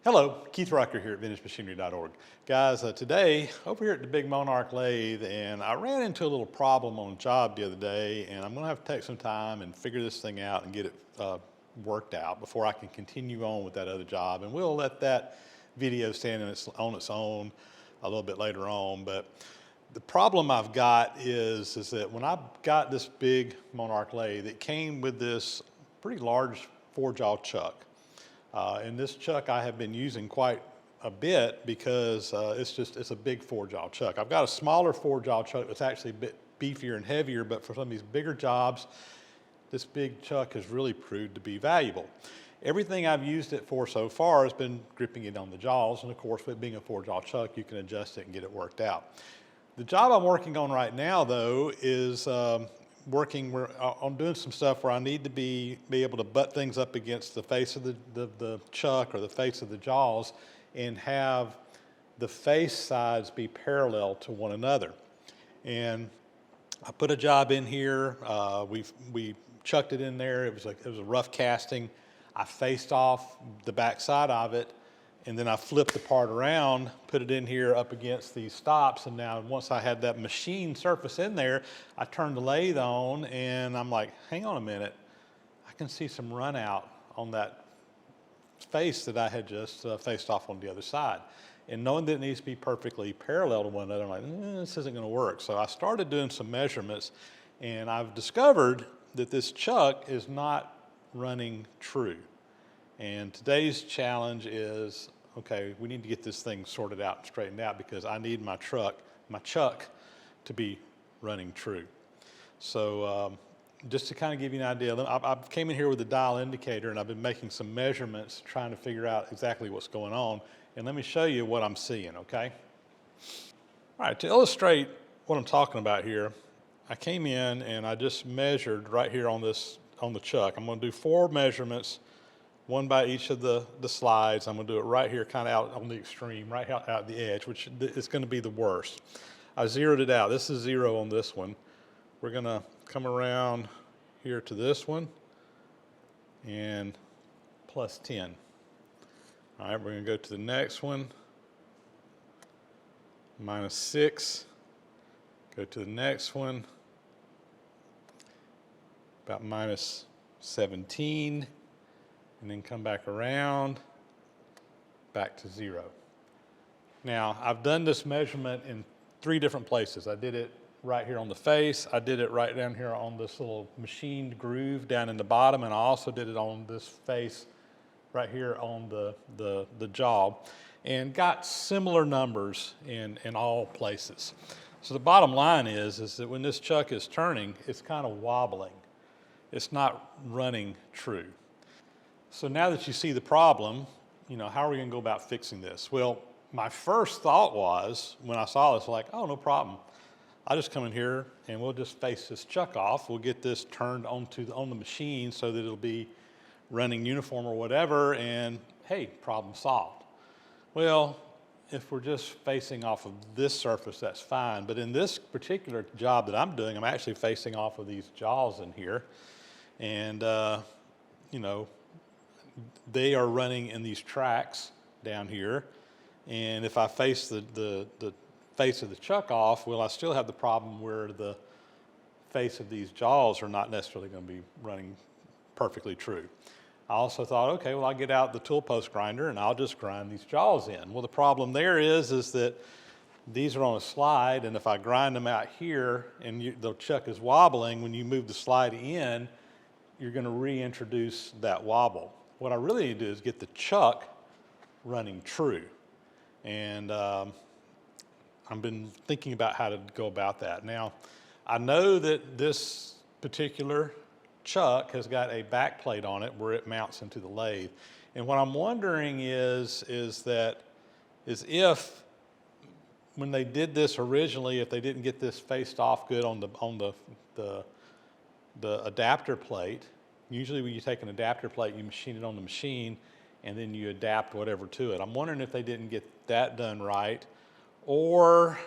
Hello, Keith Rucker here at VintageMachinery.org. Guys, today over here at the big Monarch lathe, and I ran into a little problem on a job the other day, and I'm going to have to take some time and figure this thing out and get it worked out before I can continue on with that other job. And we'll let that video stand on its own a little bit later on. But the problem I've got is that when I got this big Monarch lathe, it came with this pretty large 4-jaw chuck. And this chuck I have been using quite a bit because it's a big 4-jaw chuck. I've got a smaller 4-jaw chuck that's actually a bit beefier and heavier, but for some of these bigger jobs, this big chuck has really proved to be valuable. Everything I've used it for so far has been gripping it on the jaws, and of course, with being a 4-jaw chuck, you can adjust it and get it worked out. The job I'm working on right now, though, is I'm doing some stuff where I need to be able to butt things up against the face of the chuck or the face of the jaws and have the face sides be parallel to one another. And I put a job in here. We chucked it in there. It was a rough casting. I faced off the back side of it, and then I flipped the part around, put it in here up against these stops, and now once I had that machine surface in there, I turned the lathe on, and I'm like, hang on a minute, I can see some run out on that face that I had just faced off on the other side. And knowing that it needs to be perfectly parallel to one another, I'm like, this isn't gonna work. So I started doing some measurements, and I've discovered that this chuck is not running true. And today's challenge is, okay, we need to get this thing sorted out and straightened out because I need my chuck to be running true. So just to kind of give you an idea, I came in here with a dial indicator and I've been making some measurements trying to figure out exactly what's going on. And let me show you what I'm seeing, okay? All right, to illustrate what I'm talking about here, I came in and I just measured right here on the chuck. I'm gonna do 4 measurements, one by each of the slides. I'm gonna do it right here, kind of out on the extreme, right out the edge, which is gonna be the worst. I zeroed it out. This is 0 on this one. We're gonna come around here to this one and plus 10. All right, we're gonna go to the next one, minus 6. Go to the next one, about minus 17. And then come back around, back to 0. Now, I've done this measurement in 3 different places. I did it right here on the face, I did it right down here on this little machined groove down in the bottom, and I also did it on this face right here on the jaw, and got similar numbers in all places. So the bottom line is that when this chuck is turning, it's kind of wobbling. It's not running true. So now that you see the problem, how are we gonna go about fixing this? Well, my first thought was, when I saw this, like, oh, no problem. I'll just come in here and we'll just face this chuck off. We'll get this turned on the machine so that it'll be running uniform or whatever, and hey, problem solved. Well, if we're just facing off of this surface, that's fine. But in this particular job that I'm doing, I'm actually facing off of these jaws in here. And, they are running in these tracks down here. And if I face the face of the chuck off, well, I still have the problem where the face of these jaws are not necessarily going to be running perfectly true. I also thought, okay, well, I'll get out the tool post grinder and I'll just grind these jaws in. Well, the problem there is that these are on a slide, and if I grind them out here and the chuck is wobbling, when you move the slide in, you're going to reintroduce that wobble. What I really need to do is get the chuck running true. And I've been thinking about how to go about that. Now, I know that this particular chuck has got a back plate on it where it mounts into the lathe. And what I'm wondering is if when they did this originally, if they didn't get this faced off good on the adapter plate. Usually when you take an adapter plate, you machine it on the machine and then you adapt whatever to it. I'm wondering if they didn't get that done right, or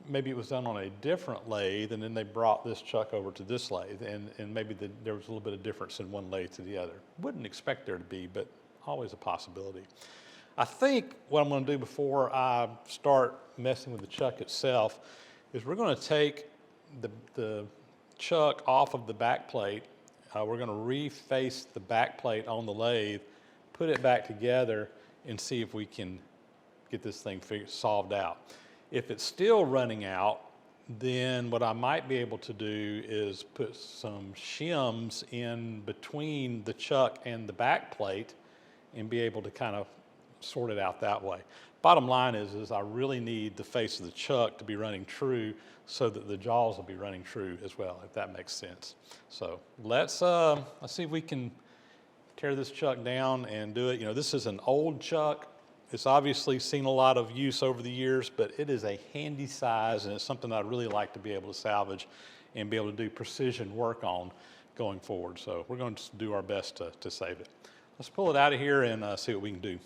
maybe it was done on a different lathe and then they brought this chuck over to this lathe, and maybe there was a little bit of difference in one lathe to the other. Wouldn't expect there to be, but always a possibility. I think what I'm going to do before I start messing with the chuck itself is we're going to take the chuck off of the back plate. We're going to reface the back plate on the lathe, put it back together, and see if we can get this thing solved out. If it's still running out, then what I might be able to do is put some shims in between the chuck and the back plate and be able to kind of sort it out that way. Bottom line is I really need the face of the chuck to be running true so that the jaws will be running true as well, if that makes sense. So let's see if we can tear this chuck down and do it. You know, this is an old chuck. It's obviously seen a lot of use over the years, but it is a handy size, and it's something I'd really like to be able to salvage and be able to do precision work on going forward. So we're going to do our best to save it. Let's pull it out of here and see what we can do.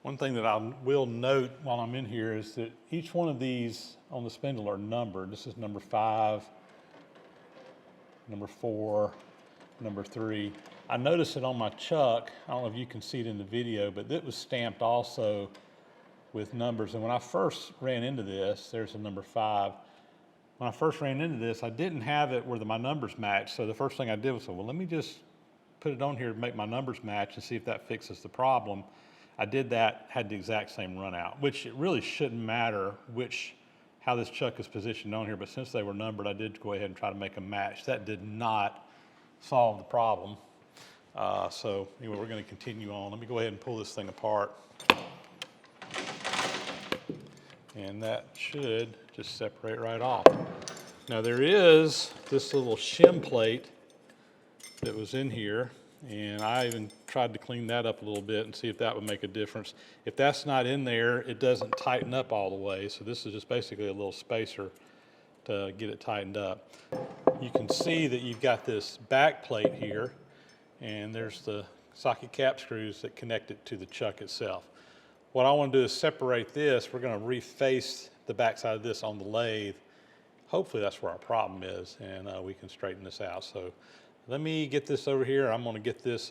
One thing that I will note while I'm in here is that each one of these on the spindle are numbered. This is number 5, number 4, number 3. I noticed it on my chuck. I don't know if you can see it in the video, but it was stamped also with numbers. And when I first ran into this, there's a number 5. When I first ran into this, I didn't have it where my numbers matched. So the first thing I did was say, well, let me just put it on here to make my numbers match and see if that fixes the problem. I did that, had the exact same run out, which it really shouldn't matter how this chuck is positioned on here, but since they were numbered, I did go ahead and try to make them match. That did not solve the problem. So anyway, we're going to continue on. Let me go ahead and pull this thing apart. And that should just separate right off. Now there is this little shim plate that was in here, and I even tried to clean that up a little bit and see if that would make a difference. If that's not in there, it doesn't tighten up all the way, so this is just basically a little spacer to get it tightened up. You can see that you've got this back plate here, and there's the socket cap screws that connect it to the chuck itself. What I want to do is separate this. We're going to reface the backside of this on the lathe. Hopefully that's where our problem is, and we can straighten this out. So let me get this over here. I'm going to get this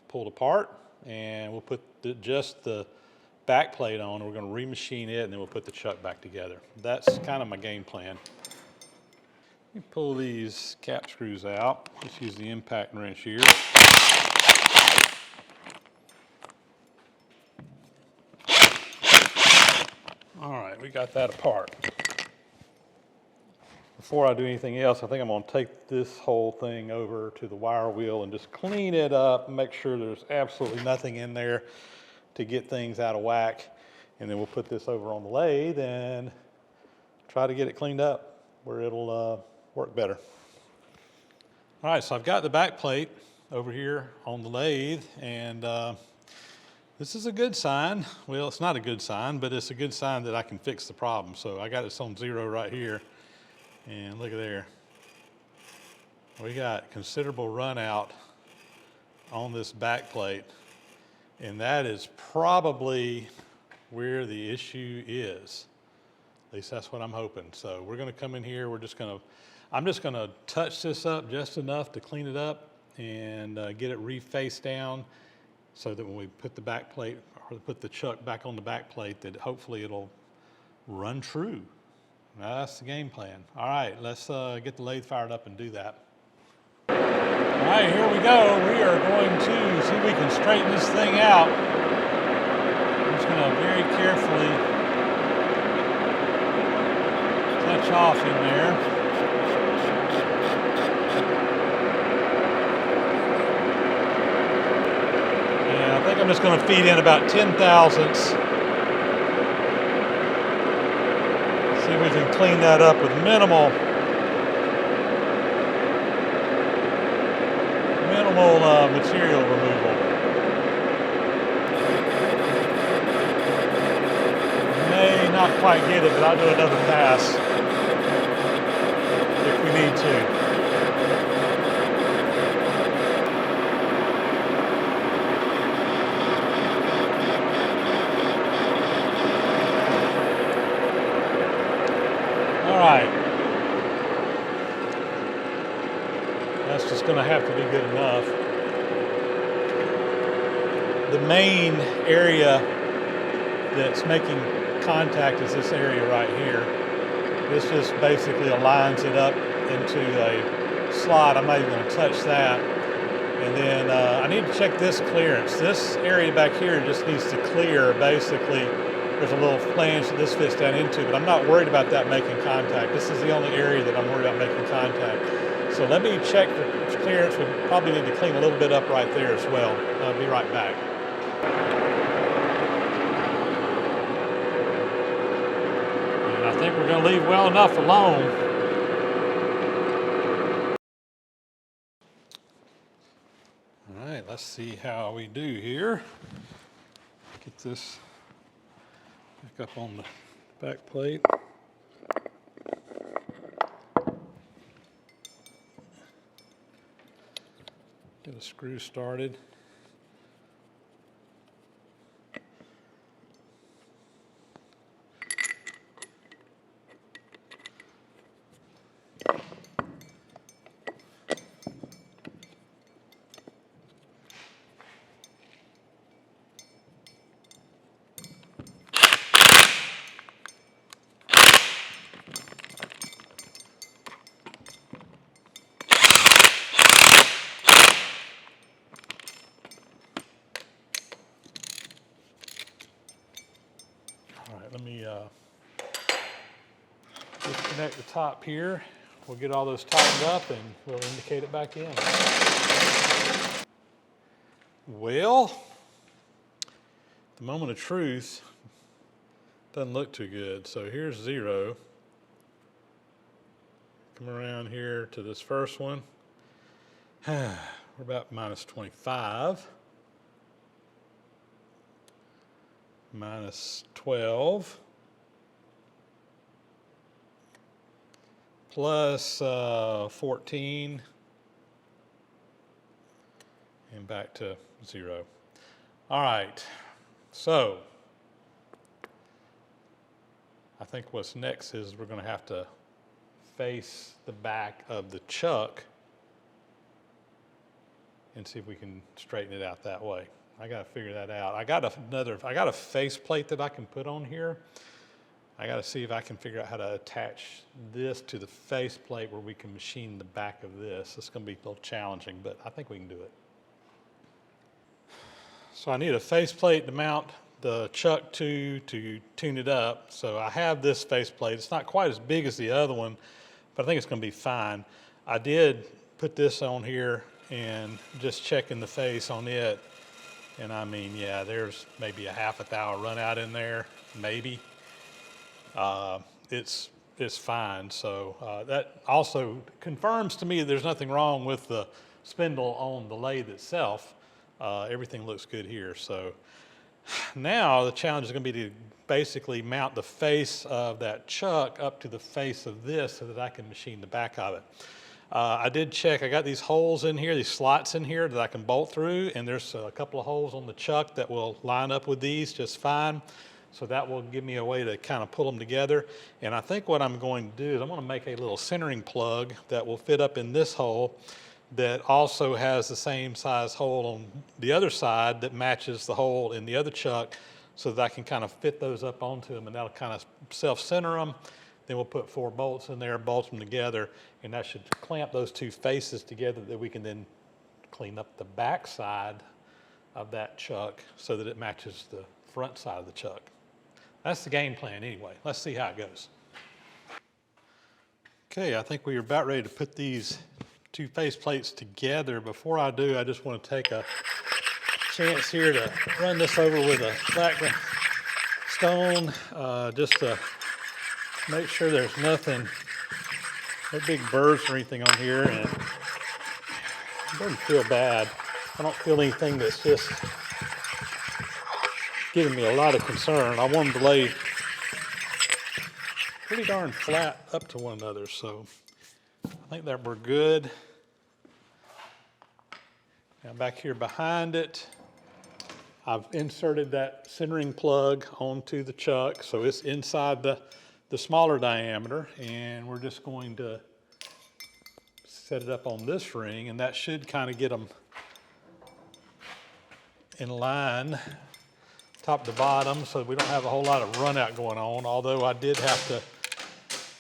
pulled apart, and we'll put just the back plate on. We're going to remachine it, and then we'll put the chuck back together. That's kind of my game plan. Let me pull these cap screws out. Just use the impact wrench here. All right, we got that apart. Before I do anything else, I think I'm going to take this whole thing over to the wire wheel and just clean it up, make sure there's absolutely nothing in there to get things out of whack. And then we'll put this over on the lathe and try to get it cleaned up where it'll work better. All right, so I've got the back plate over here on the lathe, and this is a good sign. Well, it's not a good sign, but it's a good sign that I can fix the problem. So I got this on 0 right here, and look at there. We got considerable run out on this back plate, and that is probably where the issue is. At least that's what I'm hoping. So we're going to come in here. I'm just going to touch this up just enough to clean it up and get it refaced down so that when we put the back plate or put the chuck back on the back plate, that hopefully it'll run true. That's the game plan. All right, let's get the lathe fired up and do that. All right, here we go. We are going to see if we can straighten this thing out. I'm just going to very carefully touch off in there. And I think I'm just going to feed in about 10 thousandths. See if we can clean that up with minimal material removal. May not quite get it, but I'll do another pass if we need to. All right. That's just going to have to be good enough. the main area that's making contact is this area right here. This just basically aligns it up into a slot. I'm not even going to touch that. And then I need to check this clearance. This area back here just needs to clear. Basically, there's a little flange that this fits down into, but I'm not worried about that making contact. This is the only area that I'm worried about making contact. So let me check for clearance. We probably need to clean a little bit up right there as well. I'll be right back. And I think we're going to leave well enough alone. All right, let's see how we do here. Get this back up on the back plate. Get a screw started. All right, let me disconnect the top here. We'll get all those tightened up and we'll indicate it back in. Well, the moment of truth doesn't look too good. So here's 0. Come around here to this first one. We're about minus 25. Minus 12. Plus 14. And back to 0. All right. So I think what's next is we're going to have to face the back of the chuck and see if we can straighten it out that way. I got to figure that out. I got a face plate that I can put on here. I got to see if I can figure out how to attach this to the face plate where we can machine the back of this. It's going to be a little challenging, but I think we can do it. So I need a face plate to mount the chuck to tune it up. So I have this face plate. It's not quite as big as the other one, but I think it's going to be fine. I did put this on here and just checking the face on it. And I mean, yeah, there's maybe a half a thou run out in there, maybe. It's fine. So that also confirms to me there's nothing wrong with the spindle on the lathe itself. Everything looks good here. So now the challenge is going to be to basically mount the face of that chuck up to the face of this so that I can machine the back of it. I did check. I got these holes in here, these slots in here that I can bolt through, and there's a couple of holes on the chuck that will line up with these just fine. So that will give me a way to kind of pull them together. And I think what I'm going to do is I'm going to make a little centering plug that will fit up in this hole that also has the same size hole on the other side that matches the hole in the other chuck so that I can kind of fit those up onto them, and that'll kind of self-center them. Then we'll put 4 bolts in there, bolt them together, and that should clamp those 2 faces together that we can then clean up the back side of that chuck so that it matches the front side of the chuck. That's the game plan anyway. Let's see how it goes. Okay, I think we are about ready to put these 2 face plates together. Before I do, I just want to take a chance here to run this over with a black stone just to make sure there's no big burrs or anything on here, and it doesn't feel bad. I don't feel anything that's just giving me a lot of concern. I want them to lay pretty darn flat up to one another, so I think that we're good. Now back here behind it, I've inserted that centering plug onto the chuck, so it's inside the smaller diameter, and we're just going to set it up on this ring, and that should kind of get them in line, top to bottom, so we don't have a whole lot of runout going on, although I did have to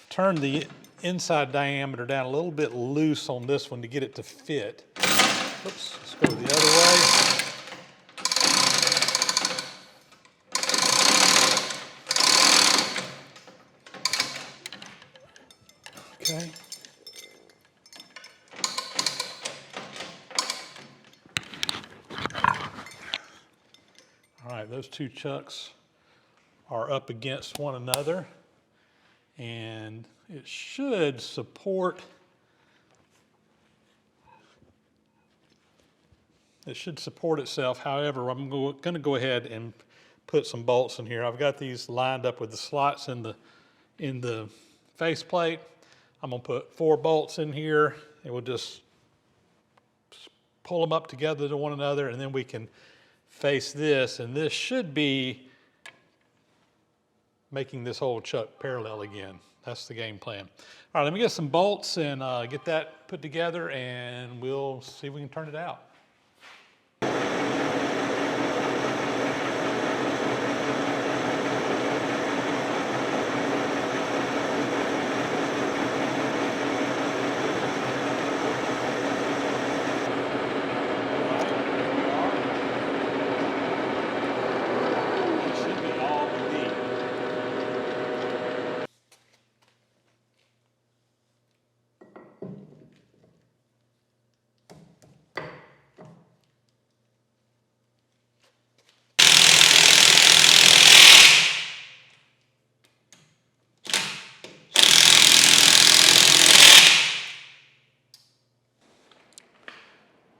turn the inside diameter down a little bit loose on this one to get it to fit. Oops, let's go the other way. Okay. All right, those two chucks are up against one another, and it should support itself. However, I'm going to go ahead and put some bolts in here. I've got these lined up with the slots in the faceplate. I'm going to put 4 bolts in here, and we'll just pull them up together to one another, and then we can face this, and this should be making this whole chuck parallel again. That's the game plan. All right, let me get some bolts and get that put together, and we'll see if we can turn it out.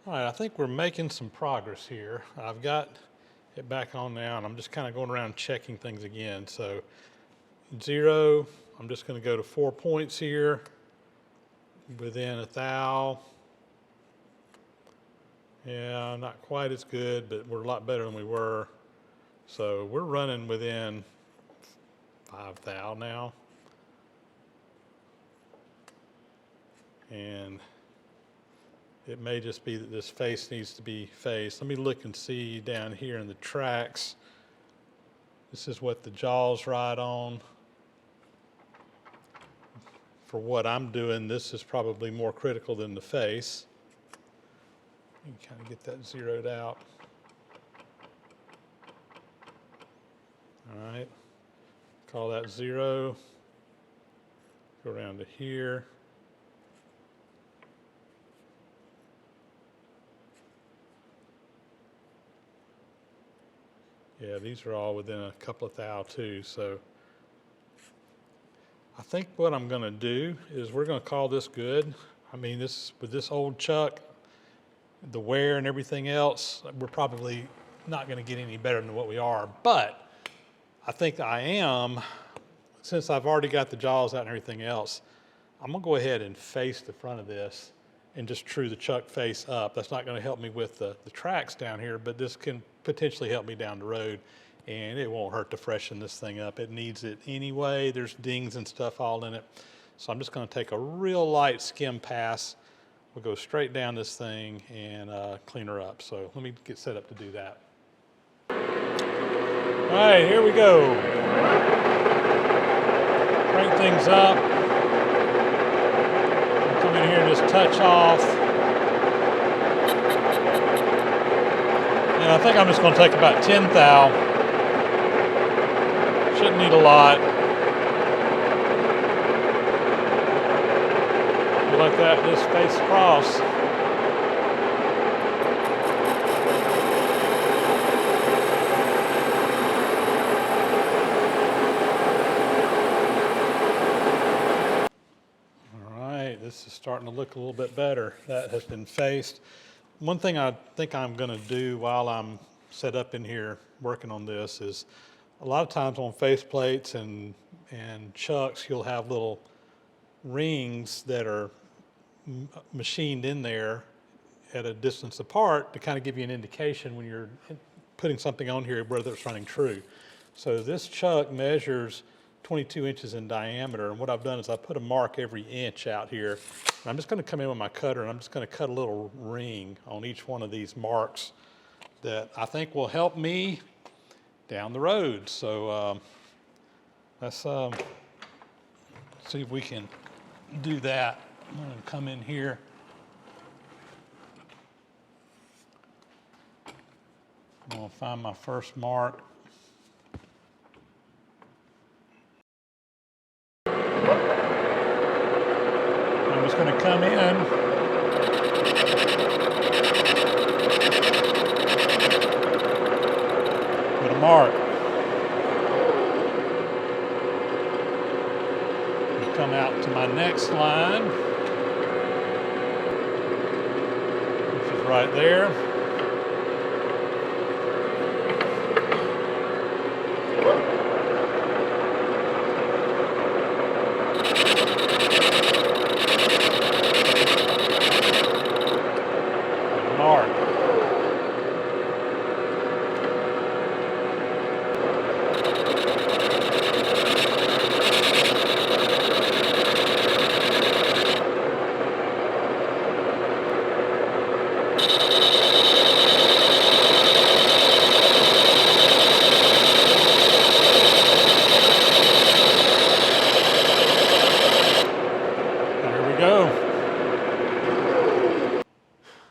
All right, I think we're making some progress here. I've got it back on now, and I'm just kind of going around checking things again. So 0, I'm just going to go to 4 points here within a thou. Yeah, not quite as good, but we're a lot better than we were. So we're running within 5 thou now. And it may just be that this face needs to be faced. Let me look and see down here in the tracks. This is what the jaws ride on. For what I'm doing, this is probably more critical than the face. You can kind of get that zeroed out. All right, call that 0. Go around to here. Yeah, these are all within a couple of thou too, so I think what I'm going to do is we're going to call this good. I mean, with this old chuck, the wear and everything else, we're probably not going to get any better than what we are, but I think I am, since I've already got the jaws out and everything else, I'm going to go ahead and face the front of this and just true the chuck face up. That's not going to help me with the tracks down here, but this can potentially help me down the road, and it won't hurt to freshen this thing up. It needs it anyway. There's dings and stuff all in it. So I'm just going to take a real light skim pass. We'll go straight down this thing and clean her up. So let me get set up to do that. All right, here we go. Crank things up. Come in here and just touch off. And I think I'm just going to take about 10 thou. Shouldn't need a lot. You like that, just face across. All right, this is starting to look a little bit better. That has been faced. One thing I think I'm going to do while I'm set up in here working on this is a lot of times on face plates and chucks, you'll have little rings that are machined in there at a distance apart to kind of give you an indication when you're putting something on here whether it's running true. So this chuck measures 22 inches in diameter, and what I've done is I put a mark every inch out here. And I'm just going to come in with my cutter and I'm just going to cut a little ring on each one of these marks that I think will help me down the road. So let's see if we can do that. I'm going to come in here. I'm going to find my first mark. I'm just going to come in. Put a mark. And come out to my next line, which is right there. Mark.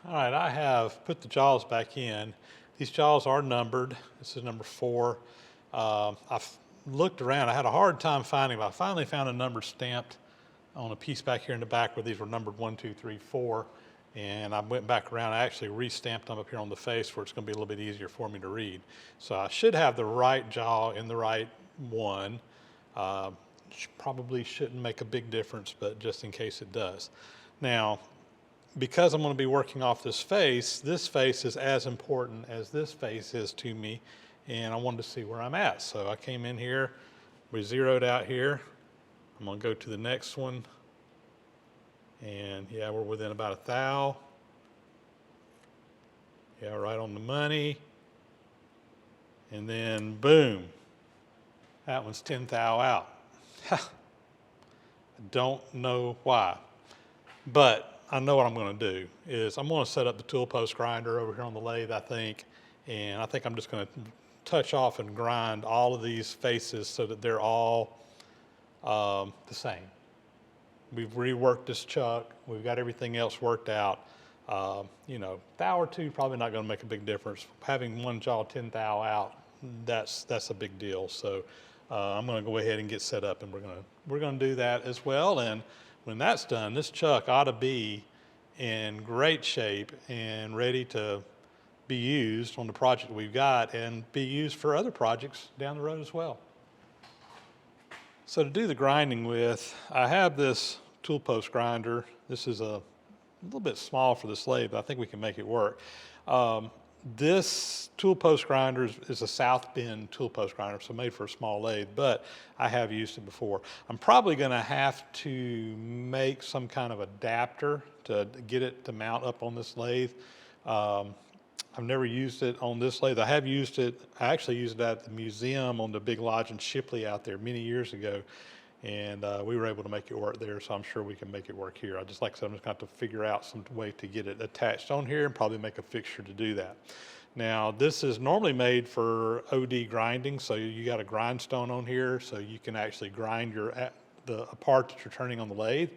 All right, I have put the jaws back in. These jaws are numbered. This is number 4. I've looked around. I had a hard time finding them. I finally found a number stamped on a piece back here in the back where these were numbered 1, 2, 3, 4. And I went back around. I actually re-stamped them up here on the face where it's going to be a little bit easier for me to read. So I should have the right jaw in the right one. Probably shouldn't make a big difference, but just in case it does. Now, because I'm going to be working off this face is as important as this face is to me, and I wanted to see where I'm at. So I came in here, we zeroed out here. I'm going to go to the next one, and yeah, we're within about a thou. Yeah, right on the money. And then boom, that one's 10 thou out. I don't know why, but I know what I'm going to do is I'm going to set up the tool post grinder over here on the lathe, I think, and I think I'm just going to touch off and grind all of these faces so that they're all the same. We've reworked this chuck. We've got everything else worked out. You know, thou or two probably not going to make a big difference. Having one jaw 10 thou out, that's a big deal. So I'm going to go ahead and get set up, and we're going to do that as well. And when that's done, this chuck ought to be in great shape and ready to be used on the project we've got and be used for other projects down the road as well. So to do the grinding with, I have this tool post grinder. This is a little bit small for this lathe, but I think we can make it work. This tool post grinder is a South Bend tool post grinder, so made for a small lathe, but I have used it before. I'm probably going to have to make some kind of adapter to get it to mount up on this lathe. I've never used it on this lathe. I have used it, I actually used it at the museum on the Big Lodge in Shipley out there many years ago, and we were able to make it work there, so I'm sure we can make it work here. Like I said, I'm just going to have to figure out some way to get it attached on here and probably make a fixture to do that. Now, this is normally made for OD grinding, so you got a grindstone on here, so you can actually grind the part that you're turning on the lathe.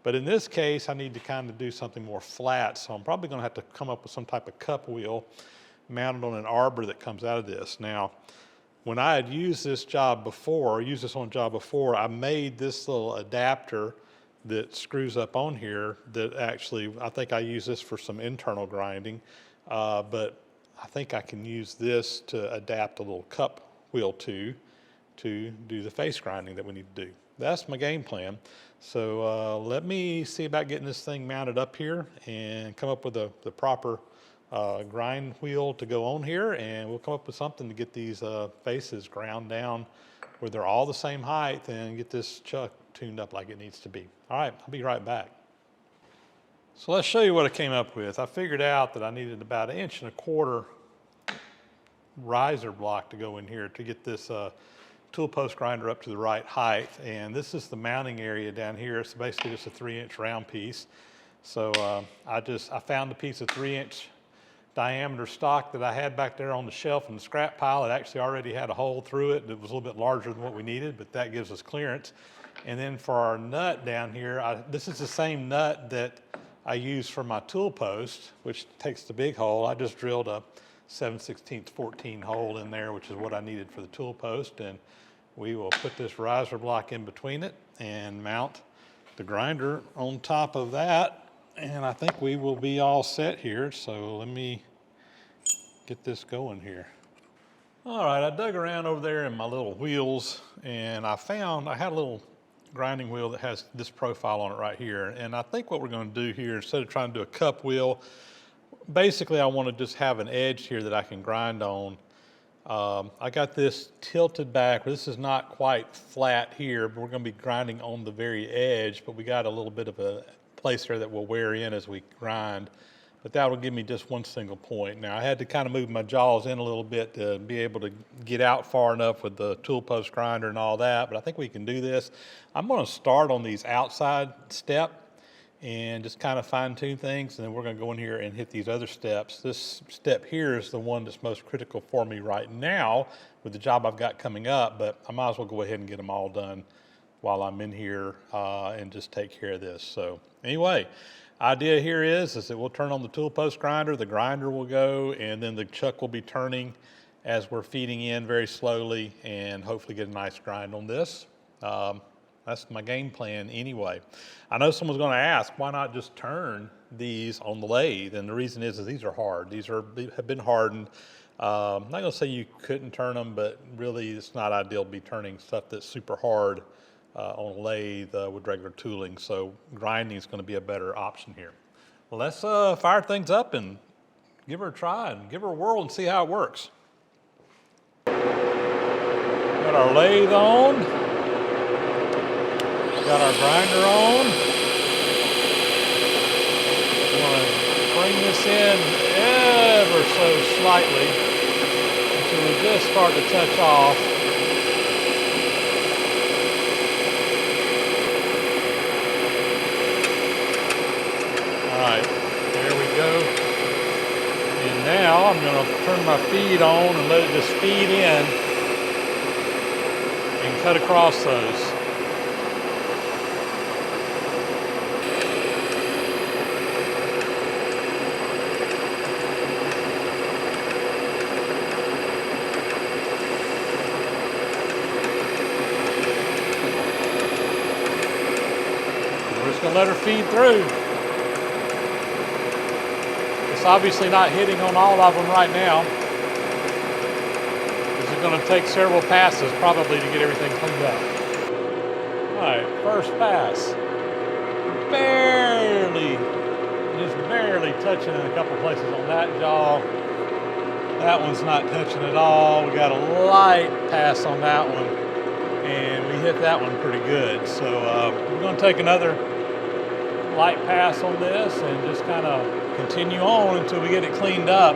But in this case, I need to kind of do something more flat, so I'm probably going to have to come up with some type of cup wheel mounted on an arbor that comes out of this. Now, when I had used this on a job before, I made this little adapter that screws up on here that actually, I think I use this for some internal grinding, but I think I can use this to adapt a little cup wheel to do the face grinding that we need to do. That's my game plan. So let me see about getting this thing mounted up here and come up with the proper grind wheel to go on here, and we'll come up with something to get these faces ground down where they're all the same height and get this chuck tuned up like it needs to be. All right, I'll be right back. So let's show you what I came up with. I figured out that I needed about 1.25 inch riser block to go in here to get this tool post grinder up to the right height, and this is the mounting area down here. It's basically just a 3-inch round piece. So I found a piece of 3-inch diameter stock that I had back there on the shelf in the scrap pile. It actually already had a hole through it. It was a little bit larger than what we needed, but that gives us clearance. And then for our nut down here, this is the same nut that I use for my tool post, which takes the big hole. I just drilled a 7/16 14 hole in there, which is what I needed for the tool post. And we will put this riser block in between it and mount the grinder on top of that. And I think we will be all set here. So let me get this going here. All right, I dug around over there in my little wheels, and I had a little grinding wheel that has this profile on it right here. And I think what we're going to do here, instead of trying to do a cup wheel, basically I want to just have an edge here that I can grind on. I got this tilted back. This is not quite flat here, but we're going to be grinding on the very edge, but we got a little bit of a place there that will wear in as we grind. But that will give me just one single point. Now I had to kind of move my jaws in a little bit to be able to get out far enough with the tool post grinder and all that, but I think we can do this. I'm going to start on these outside step and just kind of fine tune things, and then we're going to go in here and hit these other steps. This step here is the one that's most critical for me right now with the job I've got coming up, but I might as well go ahead and get them all done while I'm in here and just take care of this. So anyway, idea here is that we'll turn on the tool post grinder, the grinder will go, and then the chuck will be turning as we're feeding in very slowly and hopefully get a nice grind on this. That's my game plan anyway. I know someone's going to ask, why not just turn these on the lathe? And the reason is these are hard. These have been hardened. I'm not going to say you couldn't turn them, but really it's not ideal to be turning stuff that's super hard on a lathe with regular tooling. So grinding is going to be a better option here. Well, let's fire things up and give her a try and give her a whirl and see how it works. Got our lathe on. Got our grinder on. We're going to bring this in ever so slightly until we just start to touch off. All right, there we go. And now I'm going to turn my feed on and let it just feed in and cut across those. Gonna let her feed through. It's obviously not hitting on all of them right now. This is going to take several passes probably to get everything cleaned up. All right, first pass. Just barely touching in a couple places on that jaw. That one's not touching at all. We got a light pass on that one, and we hit that one pretty good. So we're going to take another light pass on this and just kind of continue on until we get it cleaned up.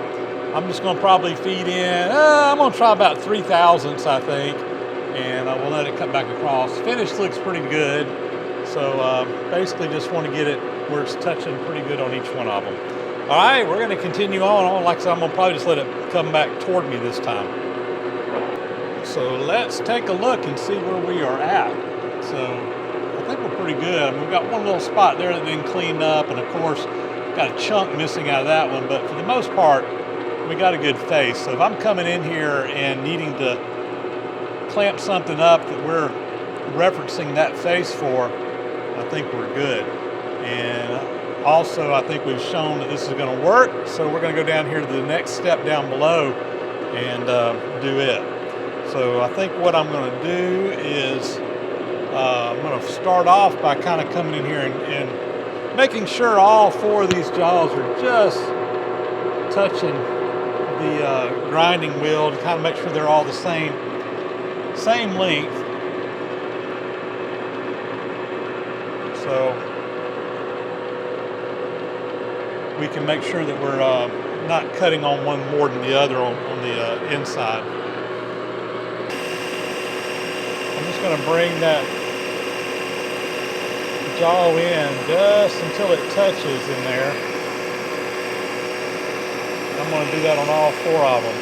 I'm just going to probably feed in, I'm going to try about 3/1000ths, I think, and we'll let it cut back across. Finish looks pretty good, so basically just want to get it where it's touching pretty good on each one of them. All right, we're going to continue on. Like I said, I'm going to probably just let it come back toward me this time. So let's take a look and see where we are at. So I think we're pretty good. I mean, we've got one little spot there that didn't clean up, and of course, got a chunk missing out of that one, but for the most part, we got a good face. So if I'm coming in here and needing to clamp something up that we're referencing that face for, I think we're good. And also, I think we've shown that this is going to work, so we're going to go down here to the next step down below and do it. So I think what I'm going to do is I'm going to start off by kind of coming in here and making sure all four of these jaws are just touching the grinding wheel to kind of make sure they're all the same length. So we can make sure that we're not cutting on one more than the other on the inside. I'm just going to bring that jaw in just until it touches in there. I'm going to do that on all 4 of them.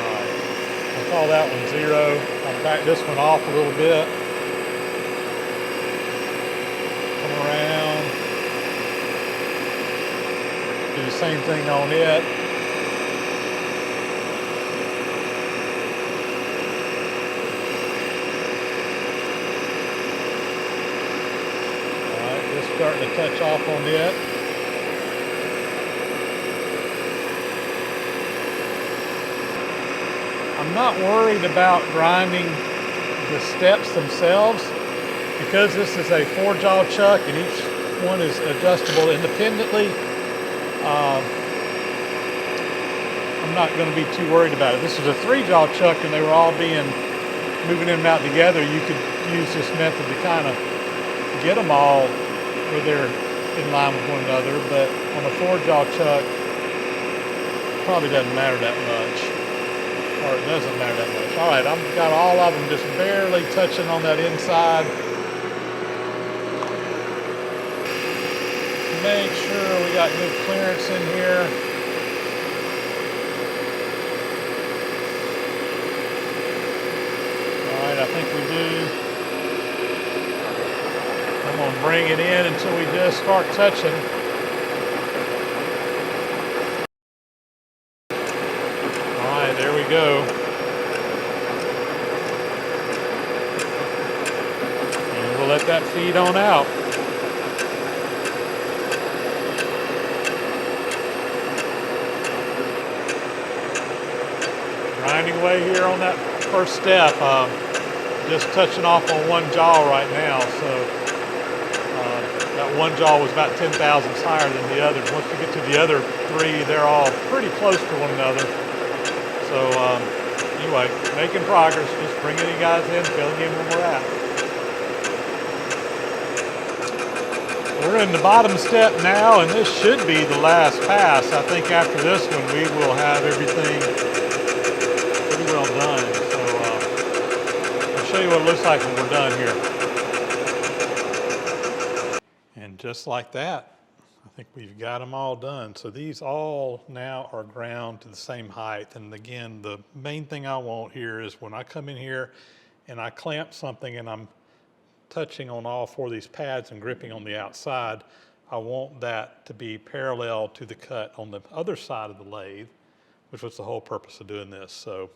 All right, I'll call that one 0. I'll back this one off a little bit. Come around. Do the same thing on it. Starting to touch off on it. I'm not worried about grinding the steps themselves because this is a 4-jaw chuck and each one is adjustable independently. I'm not going to be too worried about it. This is a 3-jaw chuck and they were all moving in and out together. You could use this method to kind of get them all where they're in line with one another, but on a 4-jaw chuck, probably doesn't matter that much, or it doesn't matter that much. All right, I've got all of them just barely touching on that inside. Make sure we got good clearance in here. All right, I think we do. I'm going to bring it in until we just start touching. All right, there we go. And we'll let that feed on out. Grinding away here on that first step. Just touching off on 1 jaw right now, so that 1 jaw was about 10 thousandths higher than the others. Once you get to the other 3, they're all pretty close to one another. So anyway, making progress, just bringing you guys in, filling in where we're at. We're in the bottom step now, and this should be the last pass. I think after this one, we will have everything pretty well done. So I'll show you what it looks like when we're done here. And just like that, I think we've got them all done. So these all now are ground to the same height. And again, the main thing I want here is when I come in here and I clamp something and I'm touching on all 4 of these pads and gripping on the outside, I want that to be parallel to the cut on the other side of the lathe, which was the whole purpose of doing this. So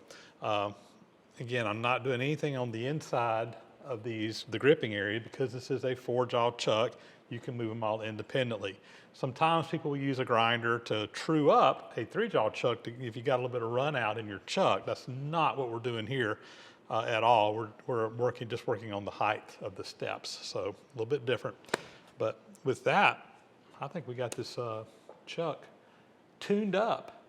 again, I'm not doing anything on the inside of the gripping area because this is a 4-jaw chuck. You can move them all independently. Sometimes people will use a grinder to true up a 3-jaw chuck if you got a little bit of run out in your chuck. That's not what we're doing here at all. We're just working on the height of the steps. So a little bit different. But with that, I think we got this chuck tuned up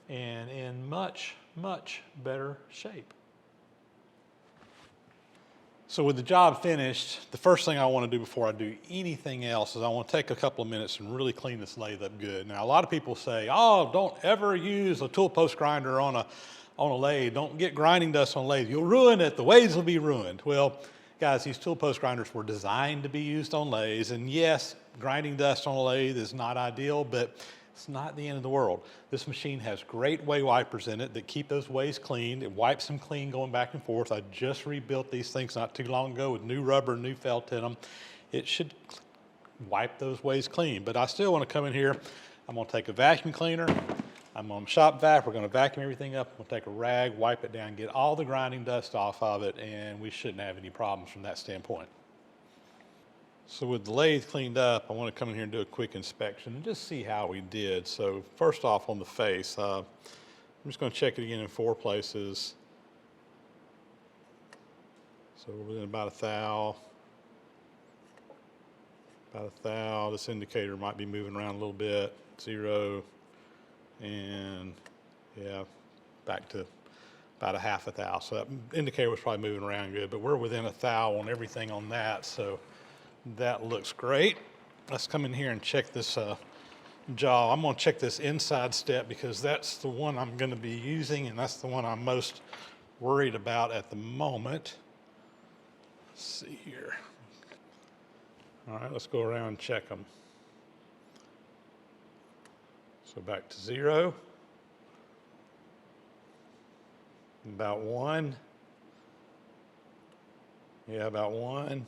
and in much, much better shape. So with the job finished, the first thing I want to do before I do anything else is I want to take a couple of minutes and really clean this lathe up good. Now, a lot of people say, oh, don't ever use a tool post grinder on a lathe. Don't get grinding dust on a lathe. You'll ruin it. The lathes will be ruined. Well, guys, these tool post grinders were designed to be used on lathes. And yes, grinding dust on a lathe is not ideal, but it's not the end of the world. This machine has great way wipers in it that keep those ways clean. It wipes them clean going back and forth. I just rebuilt these things not too long ago with new rubber, new felt in them. It should wipe those ways clean. But I still want to come in here. I'm going to take a vacuum cleaner. I'm on shop vac. We're going to vacuum everything up. I'm going to take a rag, wipe it down, get all the grinding dust off of it, and we shouldn't have any problems from that standpoint. So with the lathe cleaned up, I want to come in here and do a quick inspection and just see how we did. So first off on the face, I'm just going to check it again in 4 places. So we're within about a thou. This indicator might be moving around a little bit. 0, and yeah, back to about a half a thou. So that indicator was probably moving around good, but we're within a thou on everything on that. So that looks great. Let's come in here and check this jaw. I'm going to check this inside step because that's the one I'm going to be using, and that's the one I'm most worried about at the moment. Let's see here. All right, let's go around and check them. So back to 0. About 1. Yeah, about 1.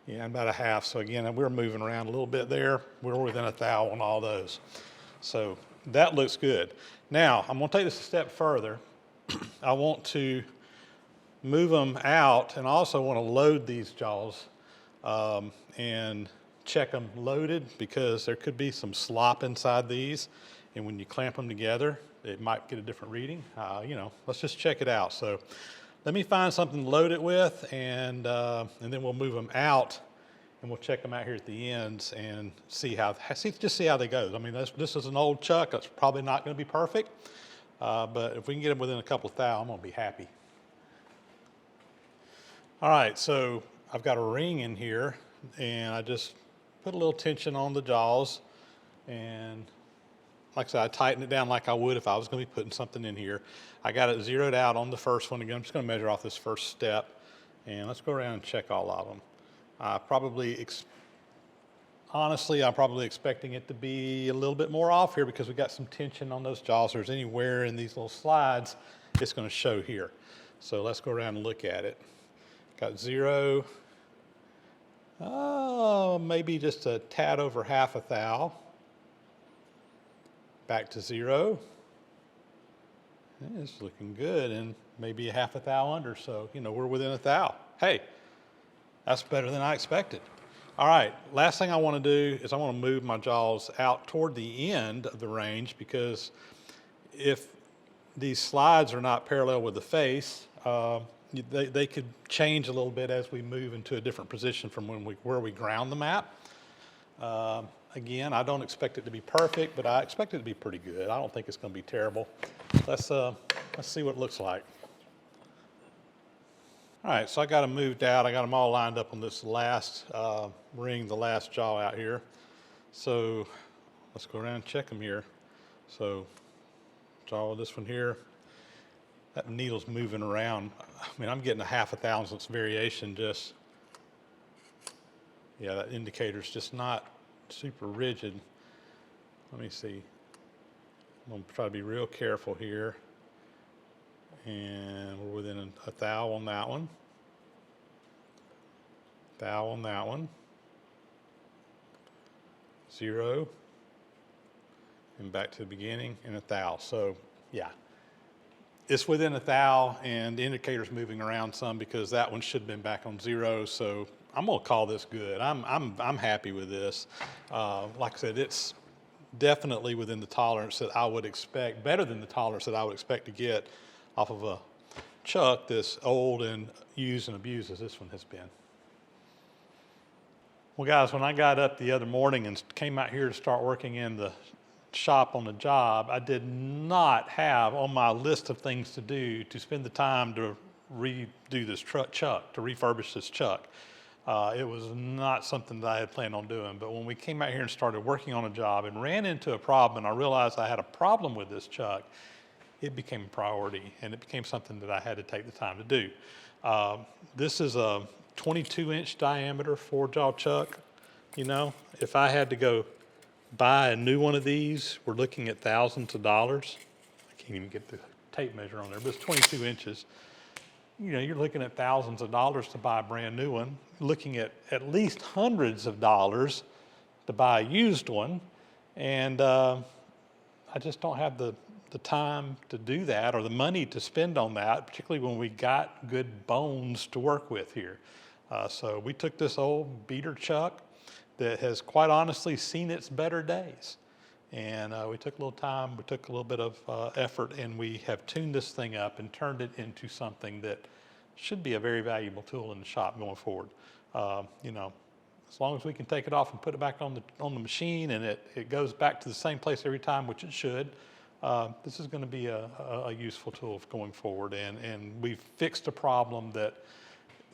Yeah, about a half. So again, we're moving around a little bit there. We're within a thou on all those. So that looks good. Now, I'm going to take this a step further. I want to move them out, and I also want to load these jaws and check them loaded, because there could be some slop inside these, and when you clamp them together, it might get a different reading. Let's just check it out. So let me find something to load it with, and then we'll move them out, and we'll check them out here at the ends and see how they go. I mean, this is an old chuck. That's probably not going to be perfect, but if we can get them within a couple of thou, I'm going to be happy. All right, so I've got a ring in here, and I just put a little tension on the jaws, and like I said, I tighten it down like I would if I was going to be putting something in here. I got it zeroed out on the first one. Again, I'm just going to measure off this first step, and let's go around and check all of them. Honestly, I'm probably expecting it to be a little bit more off here, because we got some tension on those jaws. If there's anywhere in these little slides, it's going to show here. So let's go around and look at it. Got 0. Maybe just a tad over half a thou. Back to 0. It's looking good, and maybe a half a thou under, so we're within a thou. Hey, that's better than I expected. All right, last thing I want to do is I want to move my jaws out toward the end of the range, because if these slides are not parallel with the face, they could change a little bit as we move into a different position from where we ground the map. Again, I don't expect it to be perfect, but I expect it to be pretty good. I don't think it's going to be terrible. Let's see what it looks like. All right, so I got them moved out. I got them all lined up on this last ring, the last jaw out here. So let's go around and check them here. So jaw this one here. That needle's moving around. I mean, I'm getting a half a thousandths variation just. Yeah, that indicator's just not super rigid. Let me see. I'm going to try to be real careful here. And we're within a thou on that one. Thou on that one. 0. And back to the beginning, and a thou. So, yeah. It's within a thou, and the indicator's moving around some, because that one should have been back on 0. So I'm going to call this good. I'm happy with this. Like I said, it's definitely within the tolerance that I would expect, better than the tolerance that I would expect to get off of a chuck this old and used and abused as this one has been. Well, guys, when I got up the other morning and came out here to start working in the shop on the job, I did not have on my list of things to do to spend the time to redo this chuck, to refurbish this chuck. It was not something that I had planned on doing, but when we came out here and started working on a job and ran into a problem, and I realized I had a problem with this chuck, it became a priority, and it became something that I had to take the time to do. This is a 22-inch diameter 4-jaw chuck. If I had to go buy a new one of these, we're looking at thousands of dollars. I can't even get the tape measure on there, but it's 22 inches. You're looking at thousands of dollars to buy a brand new one, looking at least hundreds of dollars to buy a used one, and I just don't have the time to do that, or the money to spend on that, particularly when we got good bones to work with here. So we took this old beater chuck that has quite honestly seen its better days, and we took a little time, we took a little bit of effort, and we have tuned this thing up and turned it into something that should be a very valuable tool in the shop going forward. As long as we can take it off and put it back on the machine, and it goes back to the same place every time, which it should, this is going to be a useful tool going forward, and we've fixed a problem that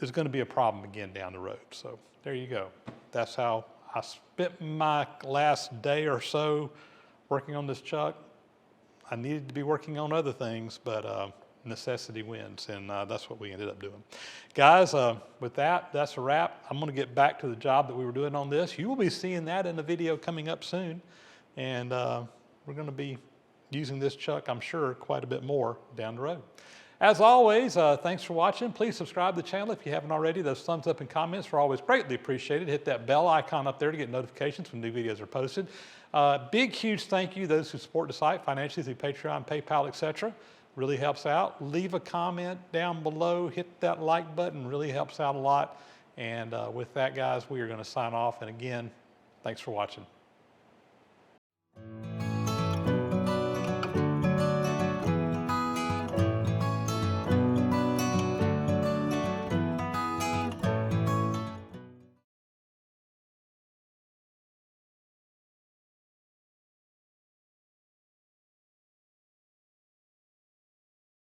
is going to be a problem again down the road. So there you go. That's how I spent my last day or so working on this chuck. I needed to be working on other things, but necessity wins, and that's what we ended up doing. Guys, with that, that's a wrap. I'm going to get back to the job that we were doing on this. You will be seeing that in the video coming up soon, and we're going to be using this chuck, I'm sure, quite a bit more down the road. As always, thanks for watching. Please subscribe to the channel if you haven't already. Those thumbs up and comments are always greatly appreciated. Hit that bell icon up there to get notifications when new videos are posted. Big, huge thank you to those who support the site financially through Patreon, PayPal, etc. Really helps out. Leave a comment down below. Hit that like button. Really helps out a lot. And with that, guys, we are going to sign off. And again, thanks for watching.